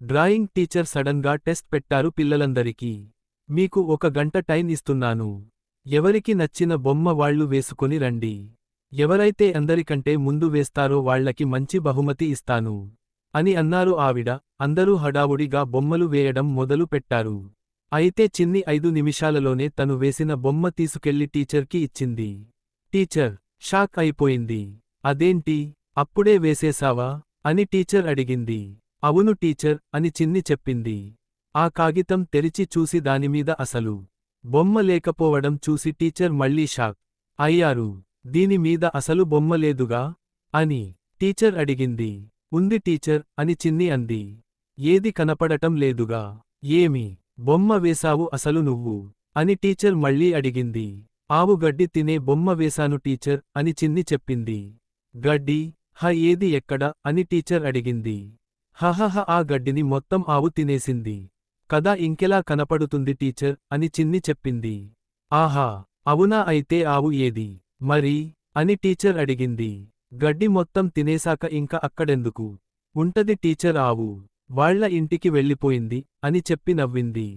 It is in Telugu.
డ్రాయింగ్ టీచర్ సడన్గా టెస్ట్ పెట్టారు పిల్లలందరికీ. మీకు 1 గంట టైం ఇస్తున్నాను. ఎవరికి నచ్చిన బొమ్మ వాళ్ళు వేసుకొని రండి. ఎవరైతే అందరికంటే ముందు వేస్తారో వాళ్లకి మంచి బహుమతి ఇస్తాను అని అన్నారు ఆవిడ. అందరూ హడావుడిగా బొమ్మలు వేయడం మొదలు పెట్టారు. అయితే చిన్ని 5 నిమిషాలలోనే తను వేసిన బొమ్మ తీసుకెళ్లి టీచర్కి ఇచ్చింది. టీచర్ షాక్ అయిపోయింది. అదేంటి, అప్పుడే వేసేశావా అని టీచర్ అడిగింది. అవును టీచర్ అని చిన్ని చెప్పింది. ఆ కాగితం తెరిచి చూసి దానిమీద అసలు బొమ్మ లేకపోవడం చూసి టీచర్ మళ్ళీ షాక్ అయ్యారు. దీని మీద అసలు బొమ్మ లేదుగా అని టీచర్ అడిగింది. ఉంది టీచర్ అని చిన్ని అంది. ఏది కనపడటం లేదుగా. ఏమి బొమ్మ వేశావు అసలు నువ్వు అని టీచర్ మళ్ళీ అడిగింది. ఆవు గడ్డి తినే బొమ్మ వేశాను టీచర్ అని చిన్ని చెప్పింది. గడ్డి? ఏది ఎక్కడ అని టీచర్ అడిగింది. హహహ, ఆ గడ్డిని మొత్తం ఆవు తినేసింది కదా, ఇంకెలా కనపడుతుంది టీచర్ అని చిన్ని చెప్పింది. ఆహా, అవునా, అయితే ఆవు ఏది మరి అని టీచర్ అడిగింది. గడ్డి మొత్తం తినేశాక ఇంక అక్కడెందుకు ఉంటది టీచర్, ఆవు వాళ్ళ ఇంటికి వెళ్ళిపోయింది అని చెప్పి నవ్వింది.